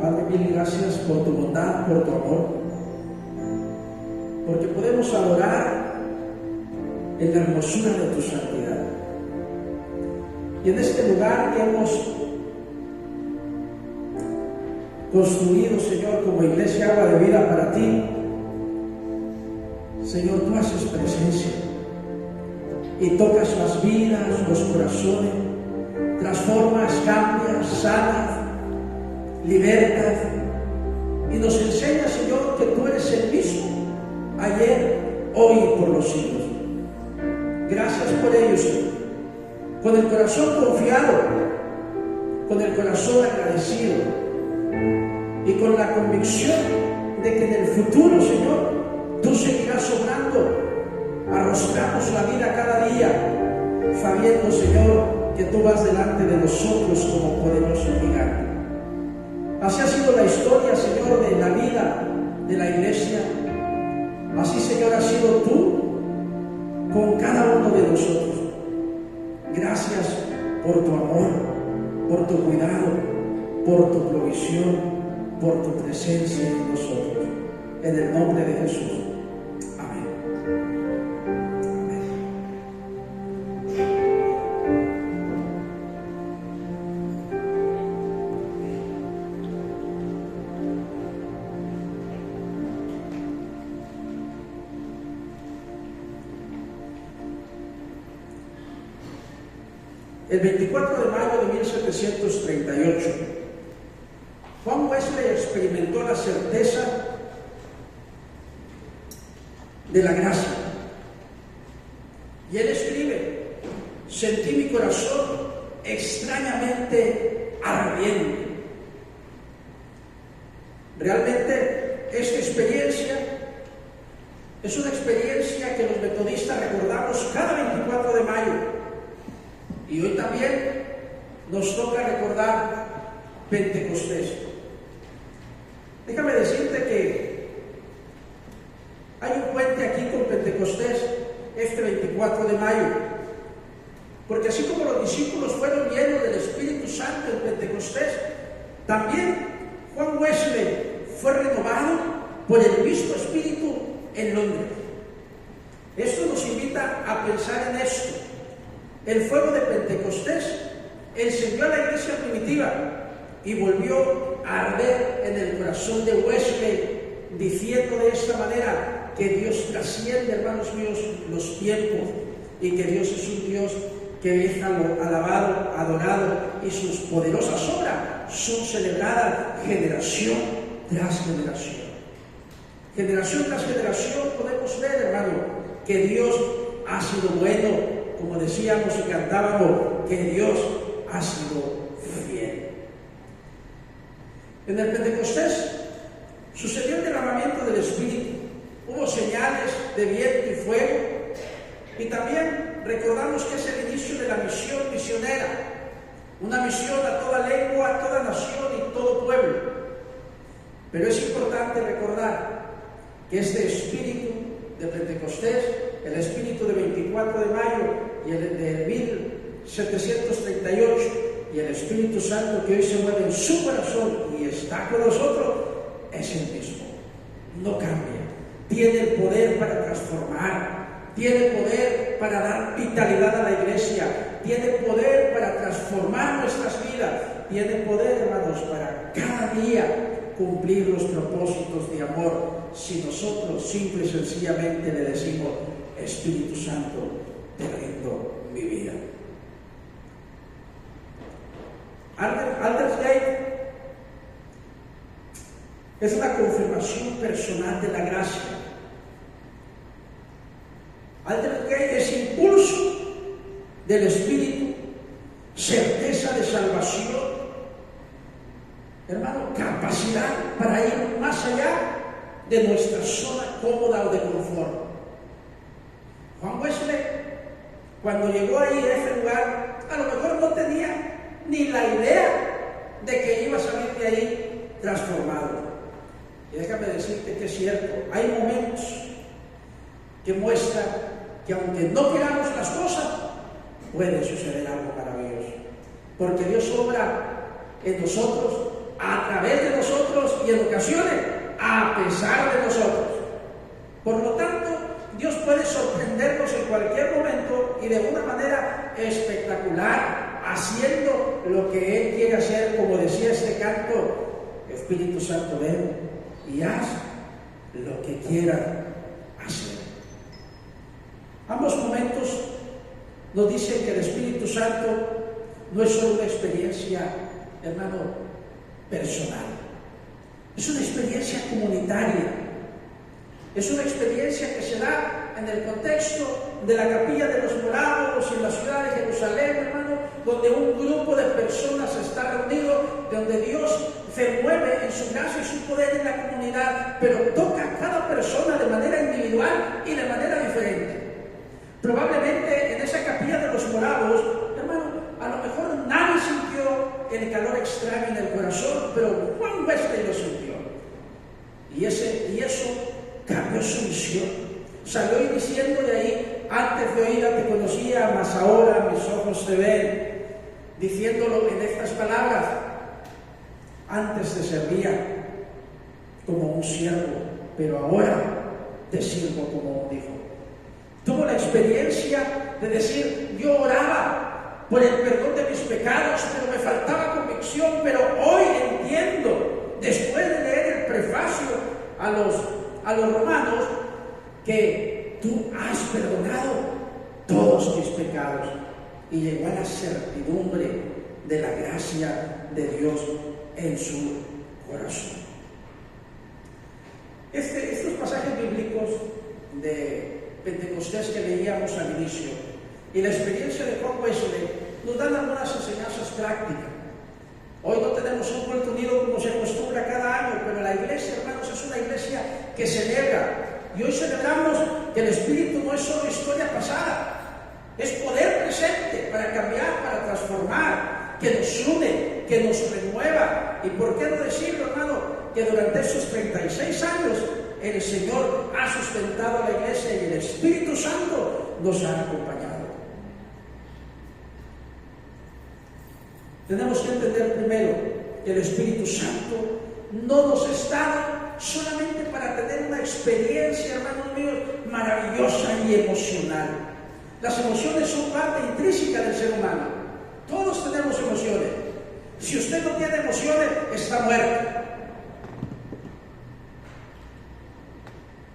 Padre, mil gracias por tu bondad, por tu amor, porque podemos adorar en la hermosura de tu santidad. Y en este lugar que hemos construido, Señor, como iglesia Agua de Vida para ti, Señor, tú haces presencia y tocas las vidas, los corazones, transformas, cambias, sanas, libertas, y nos enseña, Señor, que tú eres el mismo ayer, hoy y por los siglos. Gracias por ello, Señor. Con el corazón confiado, con el corazón agradecido y con la convicción de que en el futuro, Señor, tú seguirás obrando. Arrostramos la vida cada día, sabiendo, Señor, que tú vas delante de nosotros como poderoso gigante. Así ha sido la historia, Señor, de la vida de la iglesia. Así, Señor, has sido tú con cada uno de nosotros. Gracias por tu amor, por tu cuidado, por tu provisión, por tu presencia en nosotros. En el nombre de Jesús. Amén. El 24 de mayo de 1738, Juan Wesley experimentó la certeza de la gracia. Y él escribe: sentí mi corazón extrañamente ardiente. Realmente esta experiencia es una experiencia que los metodistas recordamos cada 24 de mayo. Y hoy también nos toca recordar Pentecostés. Déjame decirte que hay un puente aquí con Pentecostés este 24 de mayo, porque así como los discípulos fueron llenos del Espíritu Santo en Pentecostés, también Juan Wesley fue renovado por el mismo Espíritu en Londres. Esto nos invita a pensar en esto. El fuego de Pentecostés encendió a la iglesia primitiva y volvió a arder en el corazón de Wesley, diciendo de esta manera que Dios trasciende, hermanos míos, los tiempos, y que Dios es un Dios que es alabado, adorado, y sus poderosas obras son celebradas generación tras generación. Generación tras generación podemos ver, hermano, que Dios ha sido bueno. Como decíamos y cantábamos, que Dios ha sido fiel. En el Pentecostés sucedió el derramamiento del Espíritu. Hubo señales de viento y fuego. Y también recordamos que es el inicio de la misión misionera. Una misión a toda lengua, a toda nación y todo pueblo. Pero es importante recordar que este Espíritu de Pentecostés, el Espíritu de 24 de mayo y el de 1738 y el Espíritu Santo que hoy se mueve en su corazón y está con nosotros, es el mismo, no cambia. Tiene el poder para transformar, tiene poder para dar vitalidad a la iglesia, tiene poder para transformar nuestras vidas, tiene poder, hermanos, para cada día cumplir los propósitos de amor, si nosotros simple y sencillamente le decimos: Espíritu Santo, te rindo mi vida. Aldersgate es una confirmación personal de la gracia. Aldersgate es impulso del Espíritu, certeza de salvación, hermano, capacidad para ir más allá de nuestra zona cómoda o de confort. Juan Wesley, cuando llegó ahí a ese lugar, a lo mejor no tenía ni la idea de que iba a salir de ahí transformado. Y déjame decirte que es cierto, hay momentos que muestran que aunque no queramos las cosas, puede suceder algo maravilloso. Porque Dios obra en nosotros, a través de nosotros, y en ocasiones a pesar de nosotros. Por lo tanto, Dios puede sorprendernos en cualquier momento y de una manera espectacular, haciendo lo que Él quiere hacer, como decía este canto: Espíritu Santo, ven y haz lo que quiera hacer. Ambos momentos nos dicen que el Espíritu Santo no es solo una experiencia, hermano, personal. Es una experiencia comunitaria. Es una experiencia que se da en el contexto de la Capilla de los Moravos en la ciudad de Jerusalén, hermano, donde un grupo de personas está reunido, donde Dios se mueve en su gracia y su poder en la comunidad, pero toca a cada persona de manera individual y de manera diferente. Probablemente en esa Capilla de los Moravos, hermano, a lo mejor nadie sintió el calor extraño en el corazón, pero Juan Wesley lo sintió. Y eso cambió su visión. Salió y diciendo de ahí: antes de oírla te conocía, mas ahora mis ojos te ven. Diciéndolo en estas palabras: antes te servía como un siervo, pero ahora te sirvo como un hijo. Tuvo la experiencia de decir: yo oraba por el perdón de mis pecados, pero me faltaba convicción, pero hoy entiendo, después de leer el prefacio a los romanos, que tú has perdonado todos mis pecados. Y llegó a la certidumbre de la gracia de Dios en su corazón. Estos pasajes bíblicos de Pentecostés que leíamos al inicio y la experiencia de Juan Wesley nos dan algunas enseñanzas prácticas. Hoy no tenemos un culto unido como se acostumbra cada año, pero la iglesia, hermanos, es una iglesia que celebra. Y hoy celebramos que el Espíritu no es solo historia pasada, es poder presente para cambiar, para transformar, que nos une, que nos renueva. Y por qué no decirlo, hermano, que durante estos 36 años el Señor ha sustentado a la iglesia y el Espíritu Santo nos ha acompañado. Tenemos que entender primero que el Espíritu Santo no nos está solamente para tener una experiencia, hermanos míos, maravillosa y emocional. Las emociones son parte intrínseca del ser humano. Todos tenemos emociones. Si usted no tiene emociones, está muerto.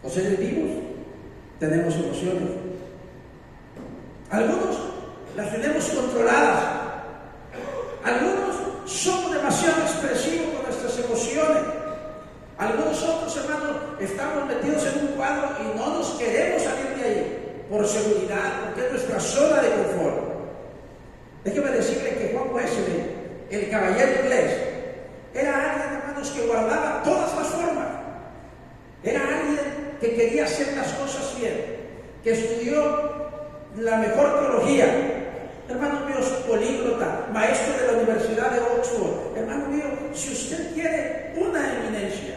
Los seres vivos tenemos emociones. Algunos las tenemos controladas. Algunos somos demasiado expresivos con nuestras emociones. Algunos otros, hermanos, estamos metidos en un cuadro y no nos queremos salir de ahí por seguridad, porque es nuestra zona de confort. Déjeme decirle que Juan Wesley, el caballero inglés, era alguien, hermanos, que guardaba todas las formas. Era alguien que quería hacer las cosas bien, que estudió la mejor teología. Hermanos míos, políglota, maestro de la Universidad de Oxford. Hermano mío, si usted quiere una eminencia,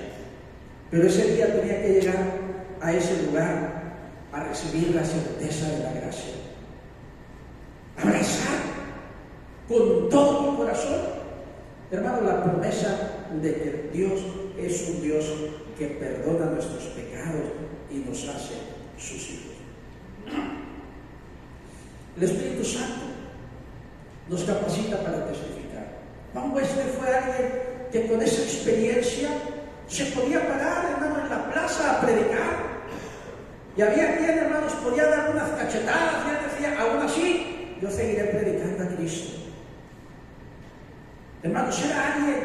pero ese día tenía que llegar a ese lugar a recibir la certeza de la gracia. Abrazar con todo mi corazón, hermano, la promesa de que Dios es un Dios que perdona nuestros pecados y nos hace sus hijos. El Espíritu Santo nos capacita para testificar. Juan Wesley fue alguien que con esa experiencia se podía parar, hermano, en la plaza a predicar. Y había quien, hermanos, podía dar unas cachetadas y él decía: aún así, yo seguiré predicando a Cristo. Hermanos, era alguien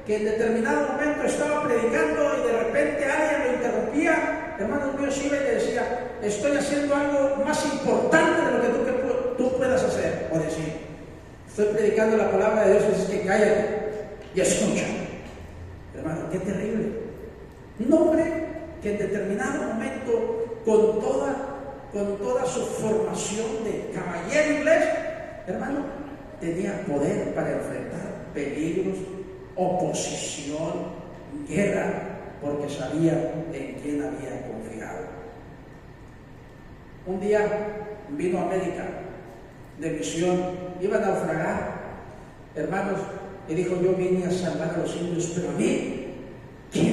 que en determinado momento estaba predicando y de repente alguien lo interrumpía. Hermanos míos, iba y le decía: estoy haciendo algo más importante de lo que tú puedas hacer o decir. Estoy predicando la palabra de Dios, y dices que cállate y escucha. Hermano, qué terrible. Un hombre que en determinado momento, con toda su formación de caballero inglés, hermano, tenía poder para enfrentar peligros, oposición, guerra, porque sabía en quién había confiado. Un día vino a América de misión, iba a naufragar, hermanos, y dijo: yo vine a salvar a los indios, pero a mí, ¿quién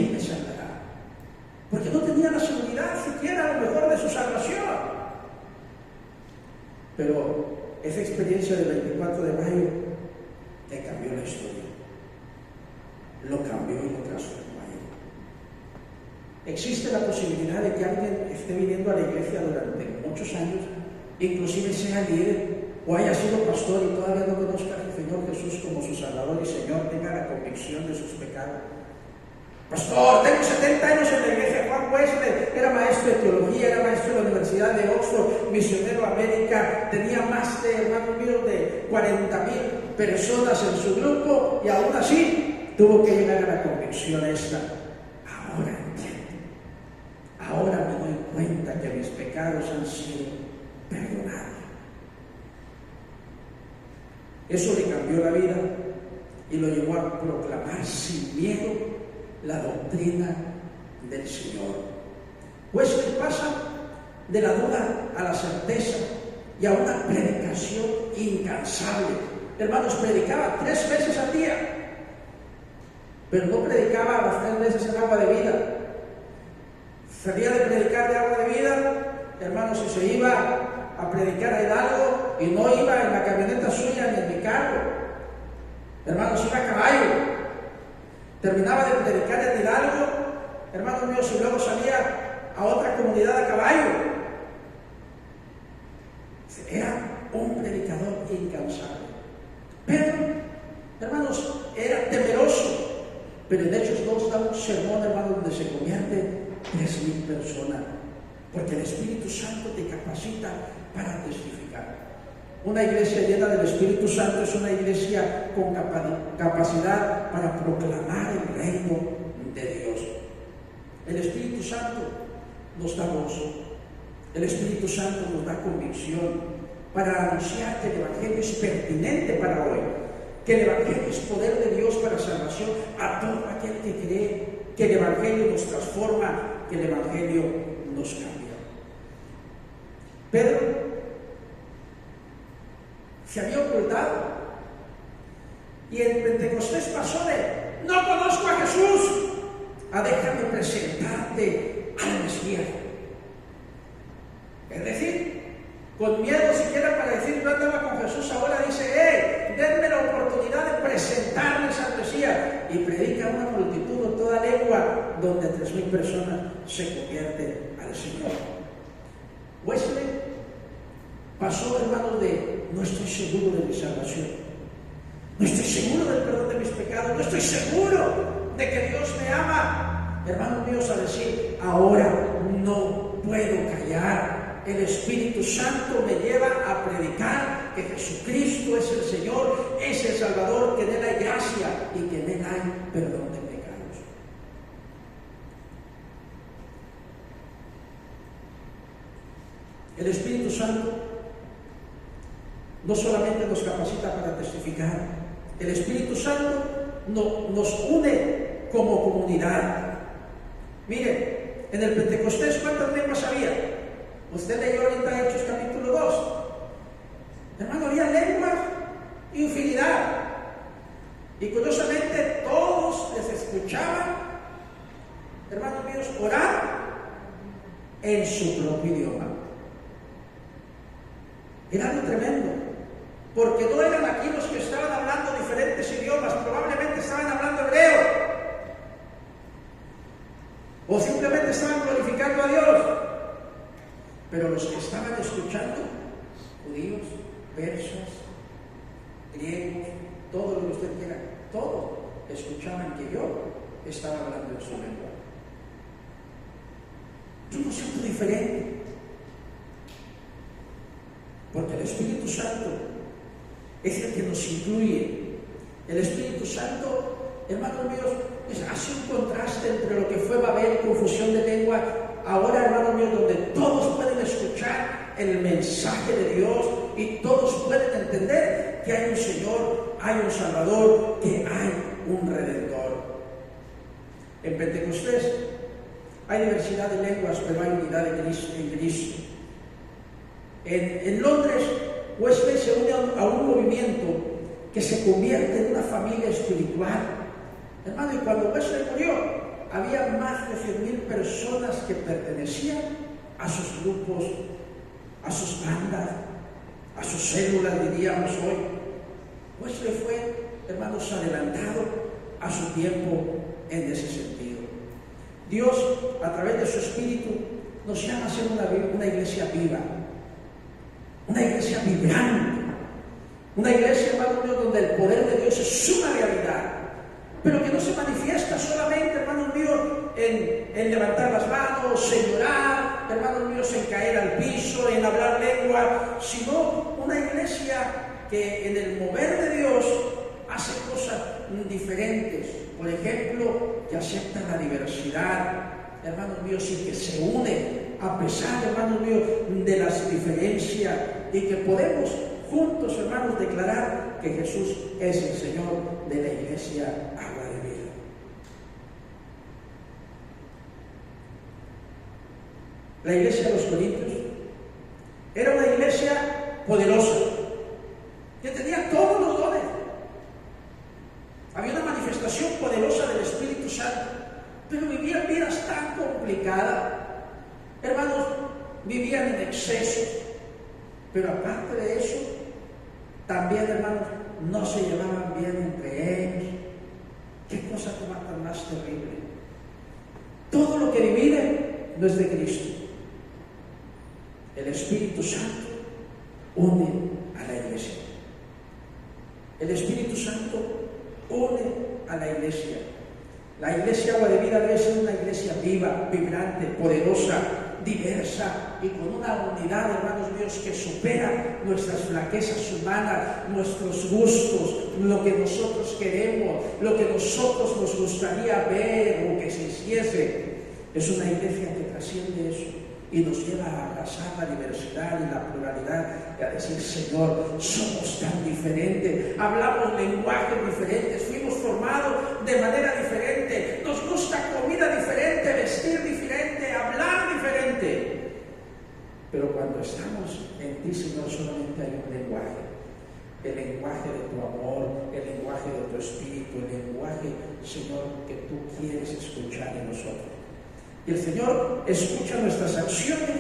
experiencia del 24 de mayo que cambió la historia. Lo cambió y lo transformó. Existe la posibilidad de que alguien esté viniendo a la iglesia durante muchos años, inclusive sea líder o haya sido pastor y todavía no conozca al Señor Jesús como su Salvador y Señor, tenga la convicción de sus pecados. Pastor, tengo 70 años en la iglesia. Juan Wesley era maestro de teología, era maestro de la Universidad de Oxford, misionero a América, tenía más de, hermanos míos, de 40,000 personas en su grupo y aún así tuvo que llegar a la convicción esta. Ahora entiendo, ahora me doy cuenta que mis pecados han sido perdonados. Eso le cambió la vida y lo llevó a proclamar sin miedo la doctrina del Señor. Wesley pasa de la duda a la certeza y a una predicación incansable. Hermanos, predicaba 3 veces al día, pero no predicaba las 3 veces en agua de vida. Salía de predicar de agua de vida, hermanos, y se iba a predicar a Hidalgo y no iba en la camioneta suya ni en mi carro. Hermanos, iba a caballo. Terminaba de predicar en Hidalgo, hermanos míos, y luego salía a otra comunidad a caballo. Era un predicador incansable. Pedro, hermanos, era temeroso, pero en Hechos 2 da un sermón, hermanos, donde se convierten 3,000 personas, porque el Espíritu Santo te capacita para testificar. Una iglesia llena del Espíritu Santo es una iglesia con capacidad para proclamar el reino de Dios. El Espíritu Santo nos da gozo. El Espíritu Santo nos da convicción para anunciar que el Evangelio es pertinente para hoy, que el Evangelio es poder de Dios para salvación a todo aquel que cree, que el Evangelio nos transforma, que el Evangelio nos cambia. Pedro se había ocultado y en Pentecostés pasó de no conozco a Jesús a déjame presentarte al Mesías. Es decir, con miedo siquiera para decir yo andaba con Jesús, ahora dice denme la oportunidad de presentarles al Mesías, y predica a una multitud en toda lengua donde 3,000 personas se convierten al Señor. Wesley pasó, hermanos, de no estoy seguro de mi salvación, no estoy seguro del perdón de mis pecados, no estoy seguro de que Dios me ama, hermanos míos, a decir ahora no puedo callar. El Espíritu Santo me lleva a predicar que Jesucristo es el Señor, es el Salvador, que en Él hay gracia y que en Él hay perdón de pecados. El Espíritu Santo no solamente nos capacita para testificar, el Espíritu Santo nos une como comunidad. Miren, en el Pentecostés, ¿cuántas lenguas había? Usted leyó ahorita Hechos capítulo 2. Hermano, había lenguas, infinidad. Y curiosamente todos les escuchaban, hermanos míos, orar en su propio idioma. Era algo tremendo, porque no eran aquí los que estaban hablando diferentes idiomas, probablemente estaban hablando hebreo, o simplemente estaban glorificando a Dios. Pero los que estaban escuchando, judíos, persas, griegos, todo lo que usted quiera, todos escuchaban que yo estaba hablando en su lengua. Yo no siento diferente, porque el Espíritu Santo es el que nos incluye. El Espíritu Santo, hermanos míos, hace un contraste entre lo que fue Babel, confusión de lengua. Ahora, hermanos míos, donde todos pueden escuchar el mensaje de Dios y todos pueden entender que hay un Señor, hay un Salvador, que hay un Redentor. En Pentecostés hay diversidad de lenguas, pero hay unidad en Cristo. En Londres, Wesley se une a un movimiento que se convierte en una familia espiritual. Hermano, y cuando Wesley murió, había más de 100,000 personas que pertenecían a sus grupos, a sus bandas, a sus células, diríamos hoy. Wesley fue, hermanos, adelantado a su tiempo en ese sentido. Dios, a través de su Espíritu, nos llama a ser una iglesia viva, una iglesia vibrante, una iglesia, hermanos míos, donde el poder de Dios es una realidad, pero que no se manifiesta solamente, hermanos míos, en levantar las manos, en orar, hermanos míos, en caer al piso, en hablar lengua, sino una iglesia que en el mover de Dios hace cosas diferentes. Por ejemplo, que acepta la diversidad, hermanos míos, y que se une a pesar, hermanos míos, de las diferencias, y que podemos juntos, hermanos, declarar que Jesús es el Señor de la iglesia Agua de Vida. La iglesia de los Corintios era una iglesia poderosa, que tenía todos los dones. Había una manifestación poderosa del Espíritu Santo, pero vivían vidas tan complicadas. Hermanos, vivían en exceso, pero aparte de eso, también, hermanos, no se llevaban bien entre ellos. Qué cosa tan más terrible. Todo lo que divide no es de Cristo. El Espíritu Santo une a la iglesia. El Espíritu Santo une a la iglesia. La iglesia Agua de Vida debe ser una iglesia viva, vibrante, poderosa, diversa y con una unidad, hermanos míos, que supera nuestras flaquezas humanas, nuestros gustos, lo que nosotros queremos, lo que nosotros nos gustaría ver o que se hiciese. Es una iglesia que trasciende eso y nos lleva a abrazar la diversidad y la pluralidad y a decir: Señor, somos tan diferentes, hablamos lenguajes diferentes, fuimos formados de manera diferente, nos gusta comida diferente, vestir diferente, hablar diferente. Pero cuando estamos en ti, Señor, solamente hay un lenguaje: el lenguaje de tu amor, el lenguaje de tu espíritu, el lenguaje, Señor, que tú quieres escuchar en nosotros. Y el Señor escucha nuestras acciones,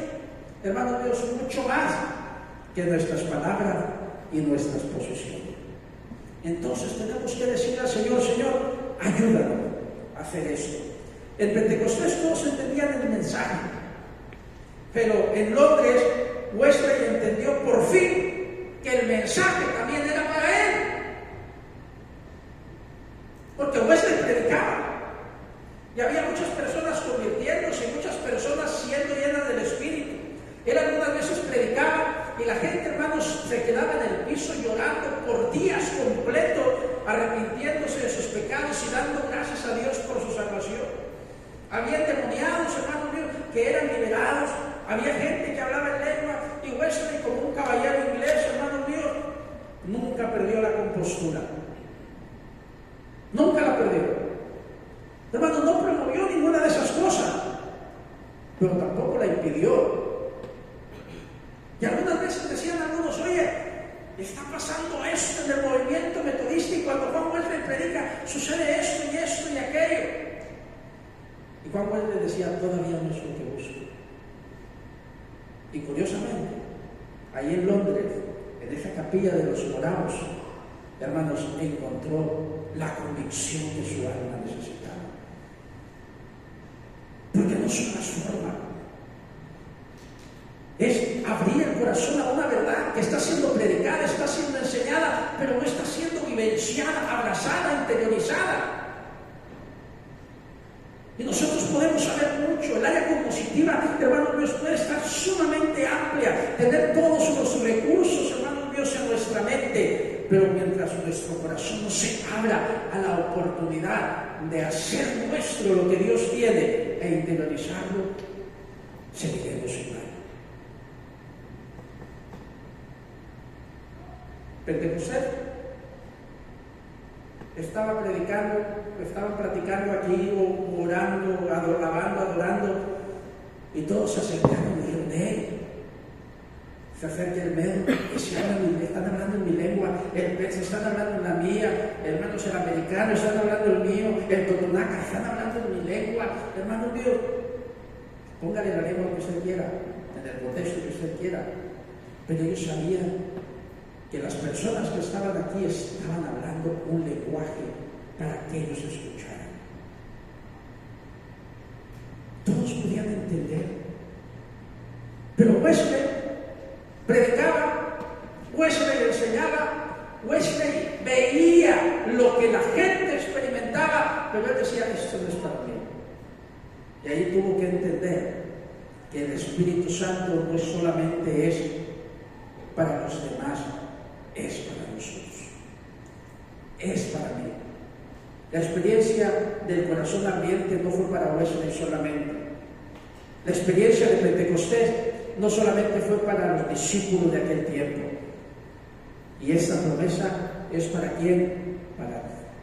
hermanos míos, mucho más que nuestras palabras y nuestras posiciones. Entonces tenemos que decirle al Señor: Señor, ayúdanos a hacer esto. En Pentecostés todos entendían el mensaje, pero en Londres Wesley entendió por fin que el mensaje también era para él. Porque Wesley predicaba y había muchas personas convirtiéndose, muchas personas siendo llenas del Espíritu. Él algunas veces predicaba y la gente, hermanos, se quedaba en el piso llorando por días completos, arrepintiéndose de sus pecados y dando gracias a Dios por su salvación. Había endemoniados, hermanos míos, que eran liberados. Había gente que hablaba en lengua, y Wesley, como un caballero inglés, hermanos míos, nunca perdió la compostura. Nunca la perdió. Hermano, no promovió ninguna de esas cosas, pero tampoco la impidió. Y algunas veces decían algunos: oye, está pasando esto en el movimiento metodista, y cuando Juan Wesley predica sucede esto y esto y aquello. Y Juan Wesley decía: todavía no es lo que busco. Y curiosamente, ahí en Londres, en esa capilla de los morados, hermanos, encontró la convicción que su alma necesitaba. Porque no son las formas, es abrir el corazón a una verdad que está siendo predicada, está siendo enseñada, pero no está siendo vivenciada, abrazada, interiorizada. Y nosotros podemos saber mucho. El área cognitiva, hermanos míos, puede estar sumamente amplia, tener todos los recursos, hermanos míos, en nuestra mente, pero mientras nuestro corazón no se abra a la oportunidad de hacer nuestro lo que Dios tiene e interiorizarlo, seguiremos igual. Pentecostés estaba predicando, estaban platicando aquí, o orando, adorando, y todos se acercaron y dijeron: se acerca el médico, que se hablan, están hablando en mi lengua, se están hablando en la mía, hermanos, el americano, están hablando el mío, el totonaca, están hablando en mi lengua. Hermanos míos, póngale la lengua que usted quiera, en el contexto que usted quiera, pero ellos sabían que las personas que estaban aquí estaban hablando un lenguaje para que ellos escucharan. Todos podían entender. Pero Wesley predicaba, Wesley enseñaba, Wesley veía lo que la gente experimentaba, pero él decía, esto no es para mí. Y ahí tuvo que entender que el Espíritu Santo no solamente es para los demás, es para nosotros, es para mí. La experiencia del corazón ardiente no fue para Wesley solamente. La experiencia de Pentecostés no solamente fue para los discípulos de aquel tiempo. Y esta promesa es para quién,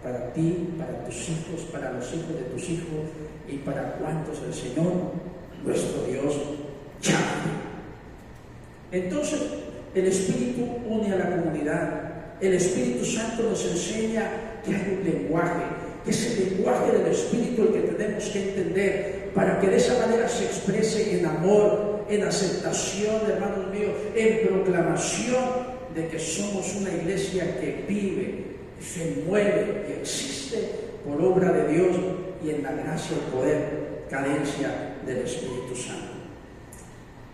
para ti, para tus hijos, para los hijos de tus hijos y para cuantos el Señor, nuestro Dios, llame. Entonces, el Espíritu une a la comunidad. El Espíritu Santo nos enseña que hay un lenguaje, que es el lenguaje del Espíritu el que tenemos que entender para que de esa manera se exprese en amor, en aceptación, hermanos míos, en proclamación de que somos una iglesia que vive, se mueve y existe por obra de Dios y en la gracia y poder, cadencia del Espíritu Santo.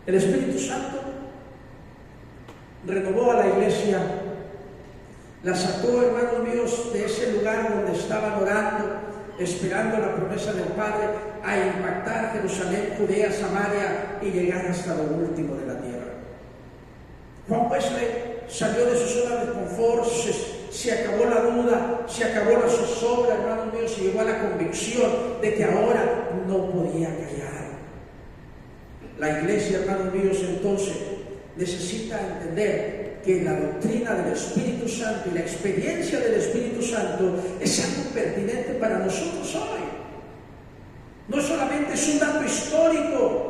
El Espíritu Santo renovó a la iglesia, la sacó, hermanos míos, de ese lugar donde estaban orando, esperando la promesa del Padre, a impactar Jerusalén, Judea, Samaria y llegar hasta lo último de la tierra. Juan Wesley salió de su zona de confort, se acabó la duda, se acabó la zozobra, hermanos míos, y llegó a la convicción de que ahora no podía callar. La iglesia, hermanos míos, entonces necesita entender que la doctrina del Espíritu Santo y la experiencia del Espíritu Santo es algo pertinente para nosotros hoy. No solamente es un dato histórico,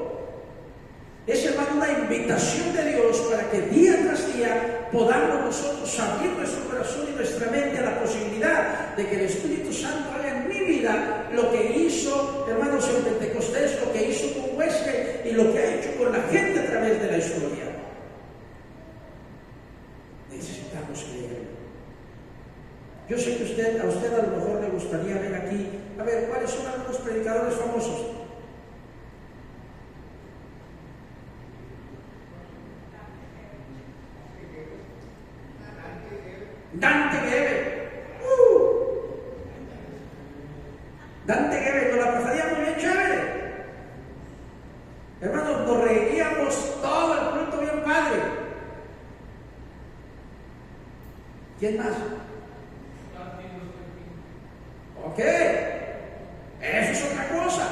es, hermano, una invitación de Dios para que día tras día podamos nosotros abrir nuestro corazón y nuestra mente a la posibilidad de que el Espíritu Santo haga en mi vida lo que hizo, hermanos, en Pentecostés, lo que hizo con Wesley y lo que ha hecho con la gente a través de la historia. Necesitamos creer. Yo sé que a usted a lo mejor le gustaría ver aquí, a ver, ¿cuáles son algunos predicadores famosos? Dante Gebel. Dante Gebel, nos la pasaríamos bien chévere. Hermanos, nos reiríamos todo el culto bien padre. ¿Quién más? Ok, eso es otra cosa.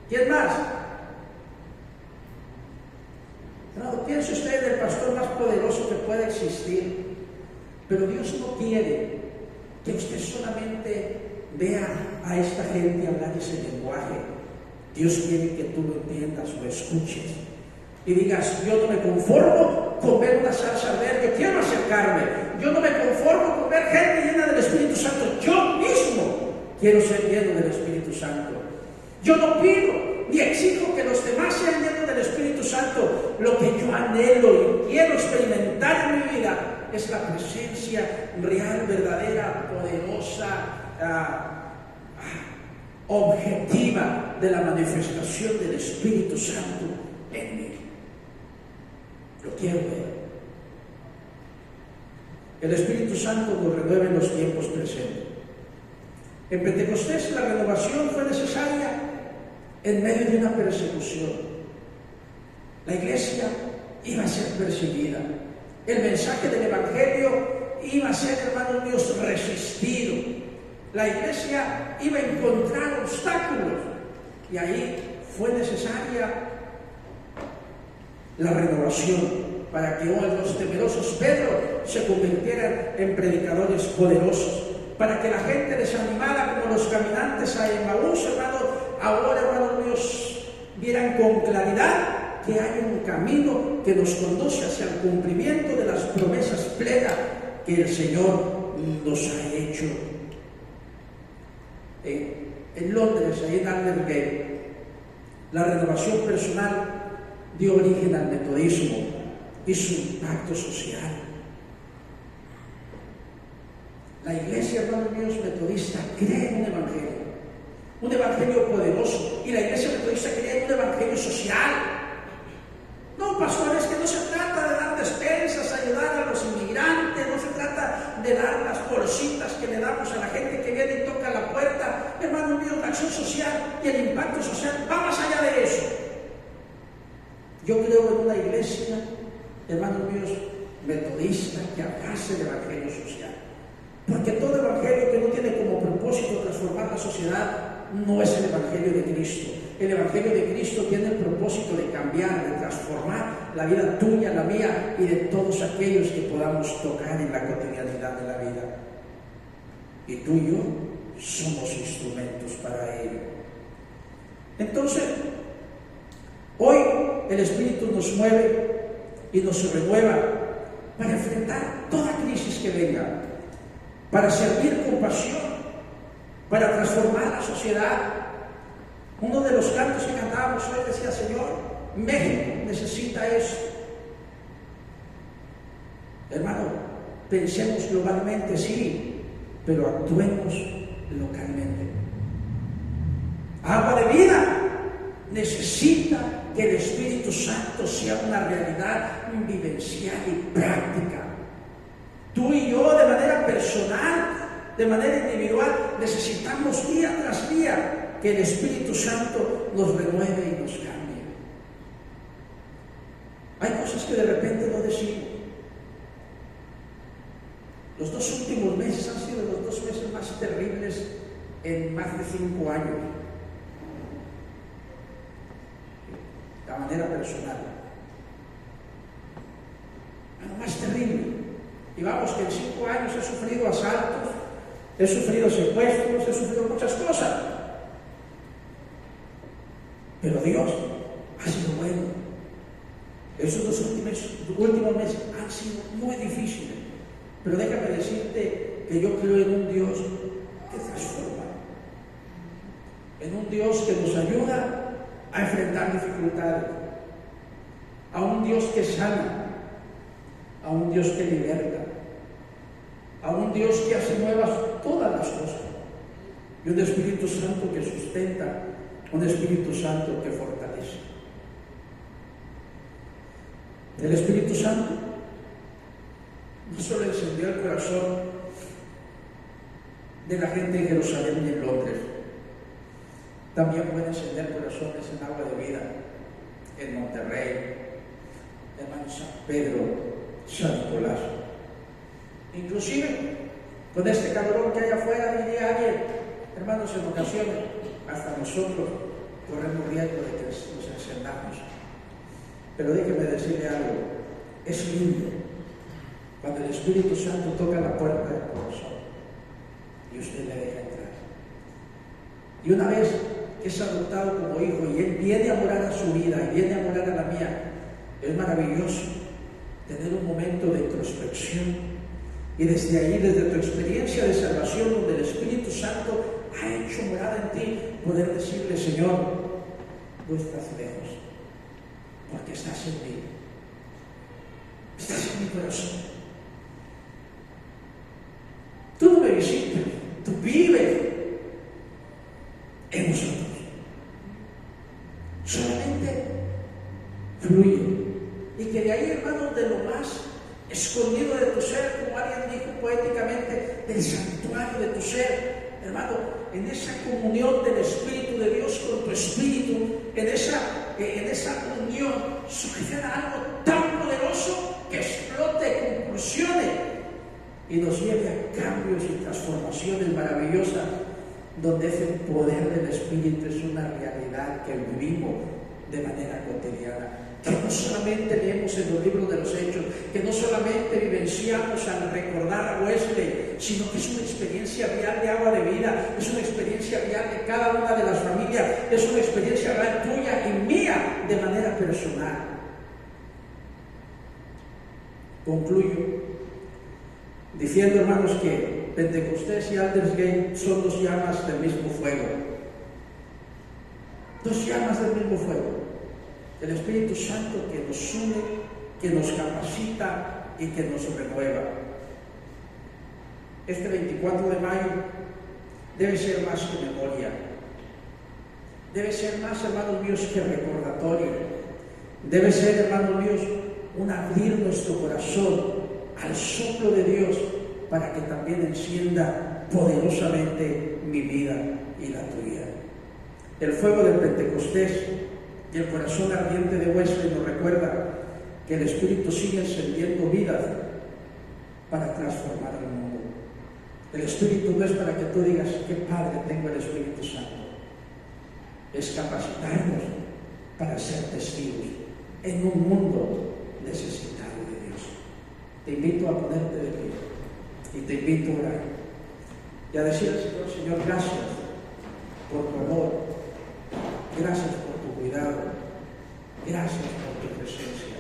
¿Quién más? No, piense usted en el pastor más poderoso que pueda existir, pero Dios no quiere que usted solamente vea a esta gente hablar ese lenguaje. Dios quiere que tú lo entiendas, lo escuches y digas, yo no me conformo con ver una salsa verde, yo quiero acercarme. Yo no me conformo con ver gente llena del Espíritu Santo, yo mismo quiero ser lleno del Espíritu Santo. Yo no pido ni exijo que los demás sean llenos del Espíritu Santo. Lo que yo anhelo y quiero experimentar en mi vida es la presencia real, verdadera, poderosa, objetiva de la manifestación del Espíritu Santo en mí. Lo quiero ver. El Espíritu Santo nos renueva en los tiempos presentes. En Pentecostés la renovación fue necesaria en medio de una persecución. La iglesia iba a ser perseguida. El mensaje del Evangelio iba a ser, hermanos míos, resistido. La iglesia iba a encontrar obstáculos. Y ahí fue necesaria la renovación para que hoy los temerosos Pedro se convirtieran en predicadores poderosos, para que la gente desanimada como los caminantes a Emaús, hermanos, ahora, hermanos míos, vieran con claridad que hay un camino que nos conduce hacia el cumplimiento de las promesas plenas que el Señor nos ha hecho. En Londres, ahí en Aldersgate, la renovación personal dio origen al metodismo. y su impacto social. La iglesia, hermanos míos, metodista cree en un evangelio poderoso, y la iglesia metodista cree en un evangelio social. No, pastores, que no se trata de dar despensas, ayudar a los inmigrantes, no se trata de dar las bolsitas que le damos a la gente que viene y toca la puerta. Hermanos míos, la acción social y el impacto social va más allá de eso. Yo creo en una iglesia, hermanos míos, metodista, que abrace el evangelio social. Porque todo evangelio que no tiene como propósito transformar la sociedad no es el evangelio de Cristo. El evangelio de Cristo tiene el propósito de cambiar, de transformar la vida tuya, la mía y de todos aquellos que podamos tocar en la cotidianidad de la vida. Y tú y yo somos instrumentos para ello. Entonces, hoy el Espíritu nos mueve y nos renueva para enfrentar toda crisis que venga, para servir con pasión, para transformar la sociedad. Uno de los cantos que cantábamos hoy decía: Señor, México necesita esto. Hermano, pensemos globalmente, sí, pero actuemos localmente. Agua de vida necesita que el Espíritu Santo sea una realidad vivencial y práctica. Tú y yo, de manera personal, de manera individual, necesitamos día tras día que el Espíritu Santo nos renueve y nos cambie. Hay cosas que de repente no decimos. Los 2 últimos meses han sido los 2 meses más terribles en más de 5 años, de manera personal. Lo más terrible. Y vamos, que en 5 años he sufrido asaltos, he sufrido secuestros, he sufrido muchas cosas. Pero Dios ha sido bueno. Esos 2 últimos meses han sido muy difíciles. Pero déjame decirte que yo creo en un Dios que transforma. En un Dios que nos ayuda a enfrentar dificultades. A un Dios que sana. A un Dios que liberta. A un Dios que hace nuevas todas las cosas. Y un Espíritu Santo que sustenta. Un Espíritu Santo que fortalece. El Espíritu Santo no solo encendió el corazón de la gente en Jerusalén y en Londres, también puede encender corazones en Agua de Vida, en Monterrey, hermano San Pedro, San Nicolás. Inclusive, con este calorón que hay afuera, diría alguien, hermanos, en ocasiones, hasta nosotros corremos riesgo de que nos encendamos. Pero déjeme decirle algo, es lindo cuando el Espíritu Santo toca la puerta del corazón y usted le deja entrar. Y una vez que es adoptado como hijo y él viene a morar a su vida y viene a morar a la mía, es maravilloso tener un momento de introspección y desde ahí, desde tu experiencia de salvación, donde el Espíritu Santo ha hecho morada en ti, poder decirle: Señor, tú estás lejos, porque estás en mí, estás en mi corazón. Tú no me visitas, tú vives en nosotros. Solamente fluye. Y que de ahí, hermanos, de lo más escondido de tu ser, como alguien dijo poéticamente, del santuario de tu ser, hermano, en esa comunión del Espíritu de Dios con tu espíritu, en esa unión suceda algo tan poderoso que explote, convulsione y nos lleve a cambios y transformaciones maravillosas, donde ese poder del Espíritu es una realidad que vivimos de manera cotidiana, que no solamente leemos en los libros de los Hechos, que no solamente vivenciamos al recordar a Wesley, sino que es una experiencia real de Agua de Vida, es una experiencia real de cada una de las familias, es una experiencia real tuya y mía de manera personal. Concluyo diciendo, hermanos, que Pentecostés y Aldersgate son 2 llamas del mismo fuego. 2 llamas del mismo fuego. El Espíritu Santo que nos une que nos capacita y que nos renueva. Este 24 de mayo debe ser más que memoria, debe ser más, hermanos míos, que recordatorio, debe ser, hermanos míos, un abrir nuestro corazón al soplo de Dios para que también encienda poderosamente mi vida y la tuya. El fuego del Pentecostés y el corazón ardiente de Wesley nos recuerda que el Espíritu sigue encendiendo vidas para transformar el mundo. El Espíritu no es para que tú digas qué padre tengo el Espíritu Santo. Es capacitarnos para ser testigos en un mundo necesitado de Dios. Te invito a ponerte de pie y te invito a orar y a decir al Señor: Señor, gracias por tu amor, gracias por tu cuidado, gracias por tu presencia.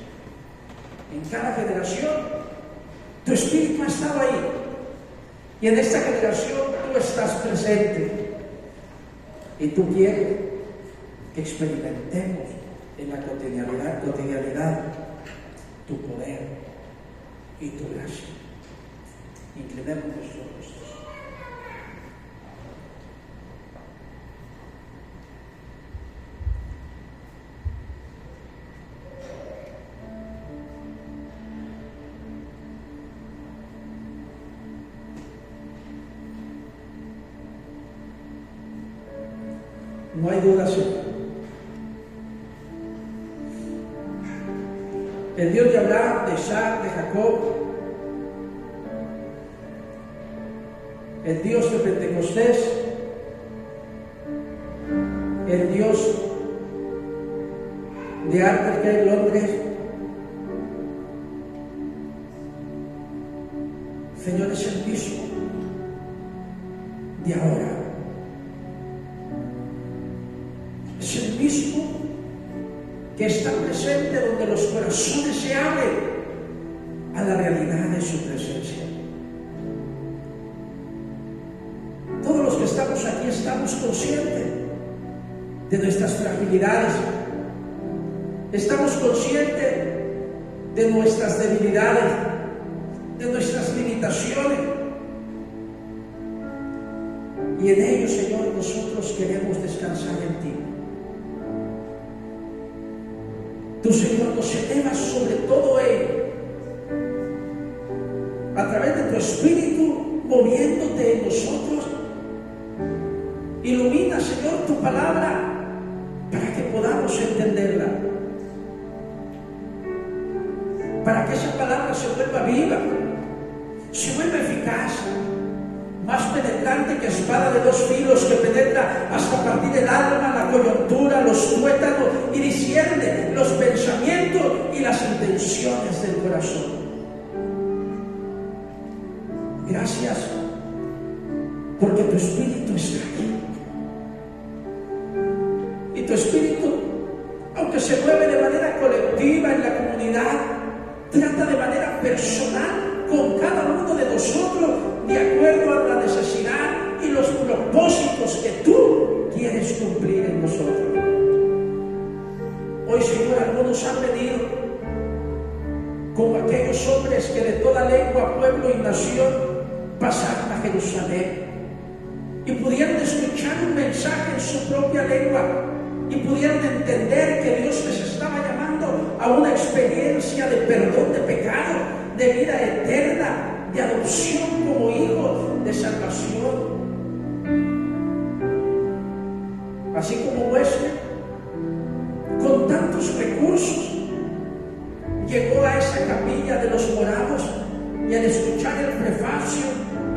En cada generación tu Espíritu ha estado ahí, y en esta generación tú estás presente, y tú quieres que experimentemos en la cotidianidad tu poder y tu gracia. Inclinemos nuestros rostros. No hay duda, Señor. El Dios de Abraham, de Isaac, de Jacob, el Dios de Pentecostés, el Dios de Arthur Londres, Señor, es el mismo de ahora. Es el mismo que está presente donde los corazones se abren a la realidad de su presencia. Todos los que estamos aquí estamos conscientes de nuestras fragilidades, estamos conscientes de nuestras debilidades, de nuestras limitaciones, y en ello, Señor, nosotros queremos descansar en ti. Tú, Señor, nos elevas sobre todo ello a través de tu Espíritu moviéndote en nosotros. Ilumina, Señor, tu palabra para que podamos entenderla, para que esa palabra se vuelva viva, se vuelva eficaz, más penetrante que espada de dos filos, que penetra hasta partir el alma, la coyuntura, los tuétanos, y discierne los pensamientos y las intenciones del corazón. Gracias, porque tu Espíritu está aquí. Y tu Espíritu, aunque se mueve de manera colectiva en la comunidad, trata de manera personal con cada uno de nosotros, de acuerdo a la necesidad y los propósitos que tú quieres cumplir en nosotros. Hoy, Señor, algunos han venido como aquellos hombres que de toda lengua, pueblo y nación pasaron a Jerusalén y pudieron escuchar un mensaje en su propia lengua y pudieron entender que Dios les estaba llamando a una experiencia de perdón de pecado, de vida eterna, de adopción como hijos, de salvación. Así como Wesley, con tantos recursos, llegó a esa capilla de los morados y al escuchar el prefacio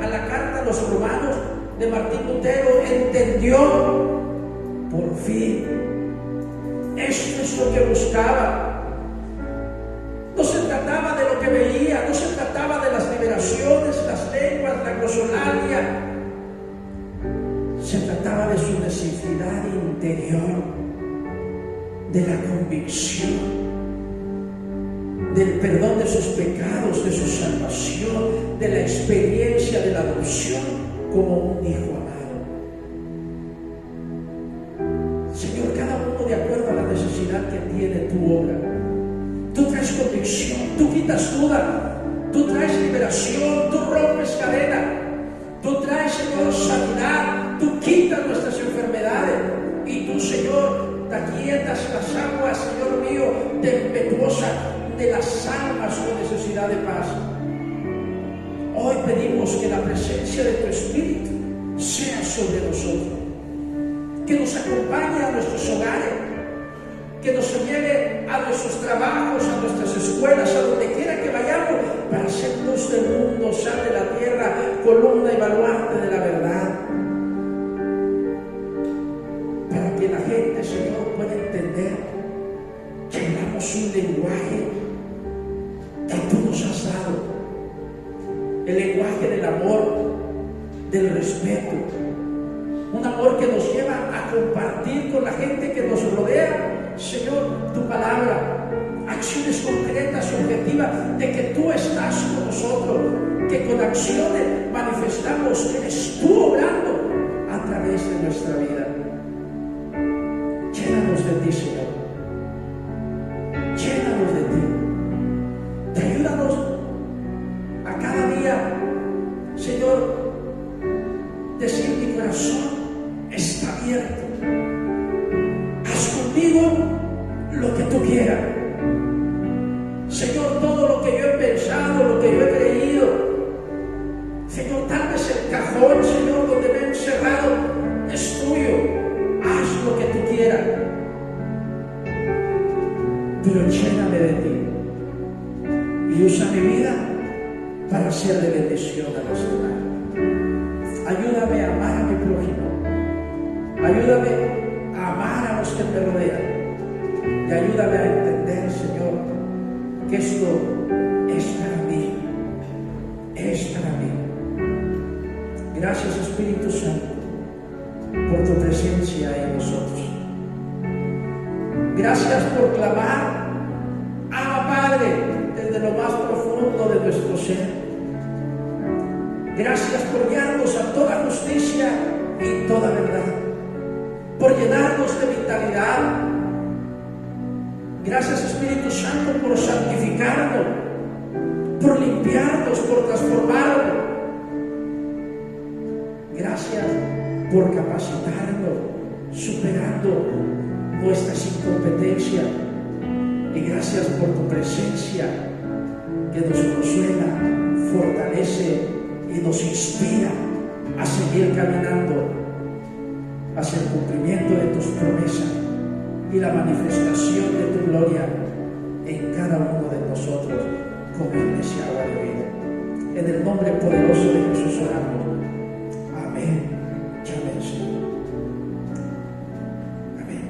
a la carta a los romanos de Martín Lutero, entendió por fin. Esto es lo que buscaba. No se trataba de lo que veía, no se trataba de las liberaciones, las lenguas, la glosolalia. Se trataba de su necesidad interior, de la convicción, del perdón de sus pecados, de su salvación, de la experiencia de la adopción como un hijo amado. Señor, cada uno de acuerdo a la necesidad que tiene tu obra. Tú traes traes convicción, tú quitas duda, tú traes liberación, tú rompes cadena, tú traes, Señor, sanidad, tú quitas nuestras enfermedades y tú, Señor, te aquietas las aguas, Señor mío, tempestuosas de las almas con necesidad de paz. Hoy pedimos que la presencia de tu Espíritu sea sobre nosotros, que nos acompañe a nuestros hogares, que nos lleve a nuestros trabajos, a nuestras escuelas, a donde quiera que vayamos, para ser luz del mundo, sal de la tierra, columna y baluarte de la verdad. Para que la gente, Señor, pueda entender que hablamos un lenguaje que tú nos has dado, el lenguaje del amor, del respeto, un amor que nos lleva a compartir con la gente que nos rodea, Señor, tu palabra, acciones concretas y objetivas de que tú estás con nosotros, que con acciones manifestamos que eres tú obrando a través de nuestra vida. Llénanos de ti, Señor, llénanos de ti, te ayúdanos a cada día, Señor, decir: mi corazón está abierto, haz conmigo lo que tú quieras. Señor, todo lo que yo he pensado, lo que yo he creído, Señor, tal vez el cajón, Señor, donde me he encerrado es tuyo, haz lo que tú quieras, pero lléname de ti y usa mi vida para ser de bendición a los demás. Ayúdame a amar a mi prójimo, ayúdame a amar a los que me rodean y ayúdame a entender, Señor, que esto es para mí, es para mí. Gracias, Espíritu Santo, por tu presencia en nosotros. Gracias por clamar: Abba, Padre, desde lo más profundo de nuestro ser. Gracias por guiarnos a toda justicia y toda verdad, por llenarnos de vitalidad. Gracias, Espíritu Santo, por santificarnos, por limpiarnos, por transformarnos. Gracias por capacitarnos, superando nuestras incompetencias. Y gracias por tu presencia que nos consuela, fortalece y nos inspira a seguir caminando hacia el cumplimiento de tus promesas y la manifestación de tu gloria en cada uno de nosotros como iglesia agua de vida. En el nombre poderoso de Jesús oramos. Amén. Amén, Señor. Amén.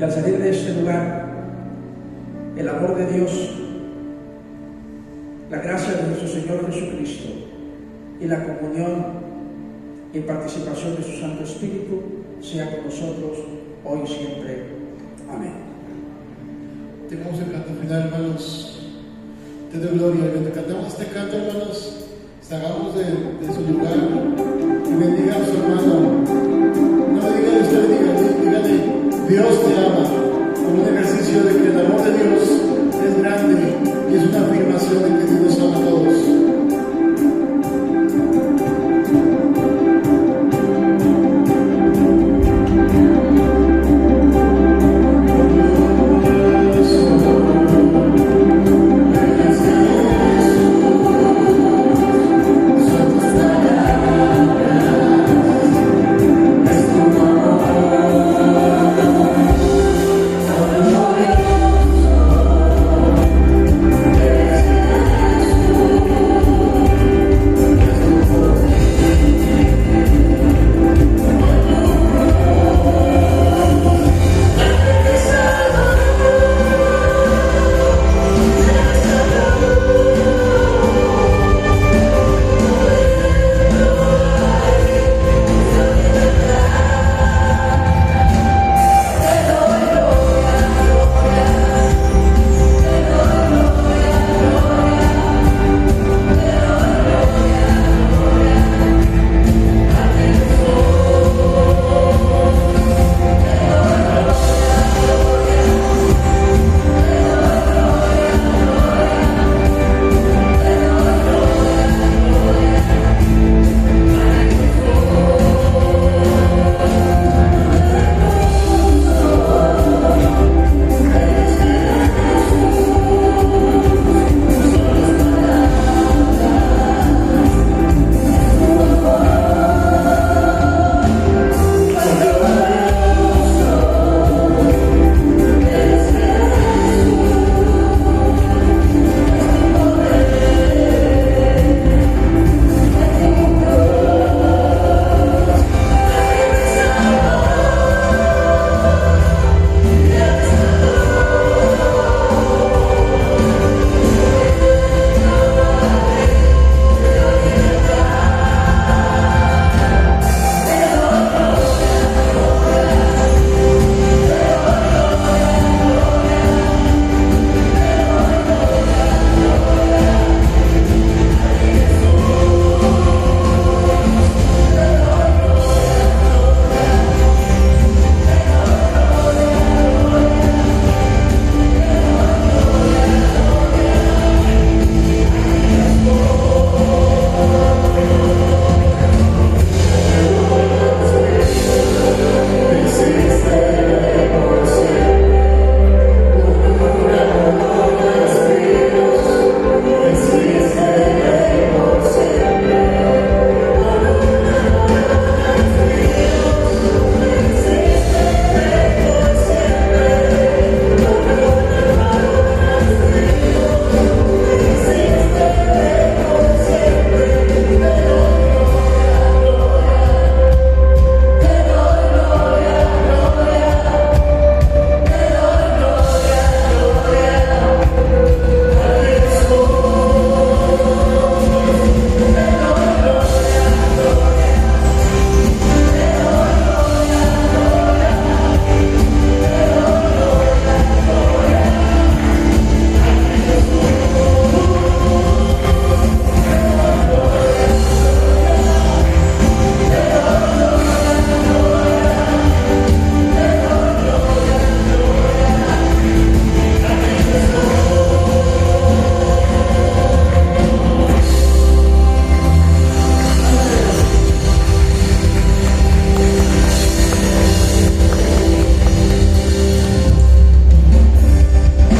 Y al salir de este lugar, el amor de Dios, la gracia de nuestro Señor Jesucristo y la comunión y participación de su Santo Espíritu sea con nosotros hoy y siempre. Amén. Tengamos el canto final, hermanos. Te doy gloria. Mientras cantamos este canto, hermanos, salgamos de su lugar y bendiga a su hermano. No diga usted, dígale, Dios